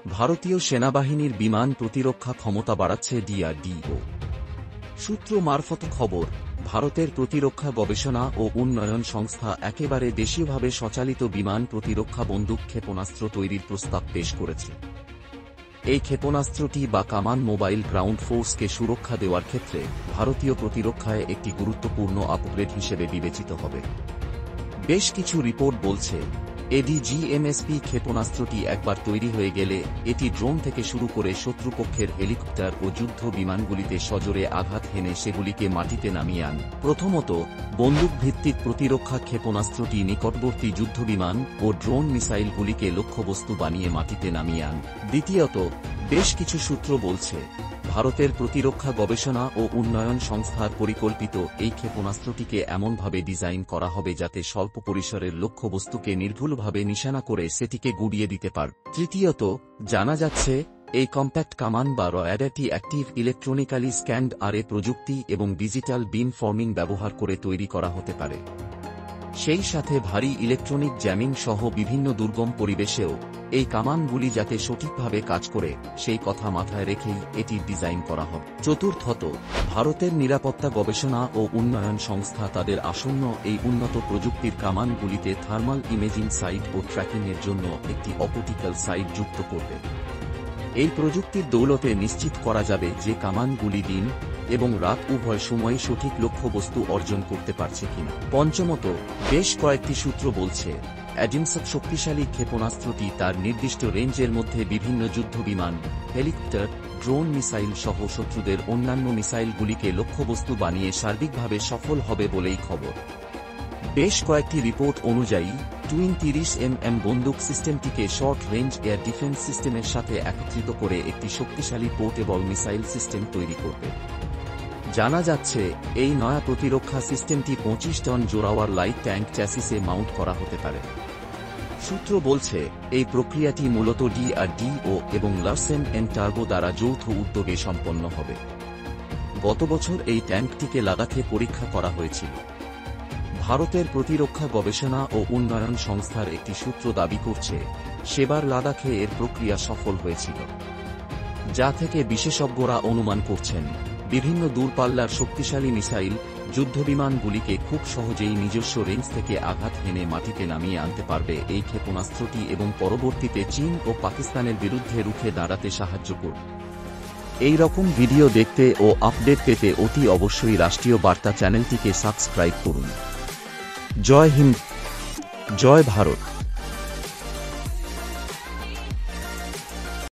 ভারতীয় সেনাবাহিনীর বিমান প্রতিরক্ষা ক্ষমতা বাড়াচ্ছে ডিআরডিও সূত্র মারফত খবর। ভারতের প্রতিরক্ষা গবেষণা ও উন্নয়ন সংস্থা একেবারে দেশীয়ভাবে সচালিত বিমান প্রতিরক্ষা বন্দুক ক্ষেপণাস্ত্র তৈরির প্রস্তাব পেশ করেছে। এই ক্ষেপণাস্ত্রটি বা কামান মোবাইল গ্রাউন্ড ফোর্সকে সুরক্ষা দেওয়ার ক্ষেত্রে ভারতীয় প্রতিরক্ষায় একটি গুরুত্বপূর্ণ আপগ্রেড হিসেবে বিবেচিত হবে। বেশ কিছু রিপোর্ট বলছে, এডিজিএমএসপি ক্ষেপণাস্ত্রটি একবার তৈরি হয়ে গেলে এটি ড্রোন থেকে শুরু করে শত্রুপক্ষের হেলিকপ্টার ও যুদ্ধ বিমানগুলিতে সজোরে আঘাত হেনে সেগুলিকে মাটিতে নামিয়ে আন। প্রথমত, বন্দুক ভিত্তিক প্রতিরক্ষা ক্ষেপণাস্ত্রটি নিকটবর্তী যুদ্ধবিমান ও ড্রোন মিসাইলগুলিকে লক্ষ্যবস্তু বানিয়ে মাটিতে নামিয়ে আন। দ্বিতীয়ত, বেশ কিছু সূত্র বলছে, ভারতের প্রতিরক্ষা গবেষণা ও উন্নয়ন সংস্থার পরিকল্পিত এই ক্ষেপণাস্ত্রটিকে এমনভাবে ডিজাইন করা হবে যাতে স্বল্প পরিসরের লক্ষ্যবস্তুকে নির্ভুলভাবে নিশানা করে সেটিকে গুড়িয়ে দিতে পারে। তৃতীয়ত, জানা যাচ্ছে এই কম্প্যাক্ট কামান বা রয়াডাটি অ্যাক্টিভ ইলেকট্রনিক্যালি স্ক্যান্ড আরএ প্রযুক্তি এবং ডিজিটাল বিম ফর্মিং ব্যবহার করে তৈরি করা হতে পারে। সেই সাথে ভারী ইলেকট্রনিক জ্যামিং সহ বিভিন্ন দুর্গম পরিবেশেও এই কামানগুলি যাতে সঠিকভাবে কাজ করে সেই কথা মাথায় রেখেই এটি ডিজাইন করা হবে। চতুর্থত, ভারতের নিরাপত্তা গবেষণা ও উন্নয়ন সংস্থা তাদের আসন্ন এই উন্নত প্রযুক্তির কামানগুলিতে থার্মাল ইমেজিং সাইট ও ট্র্যাকিংয়ের জন্য একটি অপটিক্যাল সাইট যুক্ত করবে। এই প্রযুক্তির দৌলতে নিশ্চিত করা যাবে যে কামানগুলি দিন এবং রাত উভয় সময়ে সঠিক লক্ষ্যবস্তু অর্জন করতে পারছে কিনা। পঞ্চমত, বেশ কয়েকটি সূত্র বলছে, অ্যাডিমসব শক্তিশালী ক্ষেপণাস্ত্রটি তার নির্দিষ্ট রেঞ্জের মধ্যে বিভিন্ন যুদ্ধবিমান, হেলিকপ্টার, ড্রোন মিসাইল সহ শত্রুদের অন্যান্য মিসাইলগুলিকে লক্ষ্যবস্তু বানিয়ে সার্বিকভাবে সফল হবে বলেই খবর। বেশ কয়েকটি রিপোর্ট অনুযায়ী টুইন 30mm বন্দুক সিস্টেমটিকে শর্ট রেঞ্জ এয়ার ডিফেন্স সিস্টেমের সাথে একত্রিত করে একটি শক্তিশালী পোর্টেবল মিসাইল সিস্টেম তৈরি করবে। জানা যাচ্ছে এই নয়া প্রতিরক্ষা সিস্টেমটি 25 টন জোরাওয়ার লাইট ট্যাঙ্ক চ্যাসিসে মাউন্ট করা হতে পারে। সূত্র বলছে, এই প্রক্রিয়াটি মূলত ডিআরডিও এবং লারসেন এন্ড টার্বো দ্বারা যৌথ উদ্যোগে সম্পন্ন হবে। গত বছর এই ট্যাঙ্কটিকে লাদাখে পরীক্ষা করা হয়েছিল। ভারতের প্রতিরক্ষা গবেষণা ও উন্নয়ন সংস্থার একটি সূত্র দাবি করছে, সেবার লাদাখে এর প্রক্রিয়া সফল হয়েছিল, যা থেকে বিশেষজ্ঞরা অনুমান করছেন বিভিন্ন দূরপাল্লার শক্তিশালী মিসাইল, যুদ্ধবিমানগুলিকে খুব সহজেই নিজস্ব রেঞ্জ থেকে আঘাত হেনে মাটিতে নামিয়ে আনতে পারবে এই ক্ষেপণাস্ত্রটি এবং পরবর্তীতে চীন ও পাকিস্তানের বিরুদ্ধে রুখে দাঁড়াতে সাহায্য করবে। এই রকম ভিডিও দেখতে ও আপডেট পেতে অতি অবশ্যই রাষ্ট্রীয় বার্তা চ্যানেলটিকে সাবস্ক্রাইব করুন। জয় হিন্দ, জয় ভারত।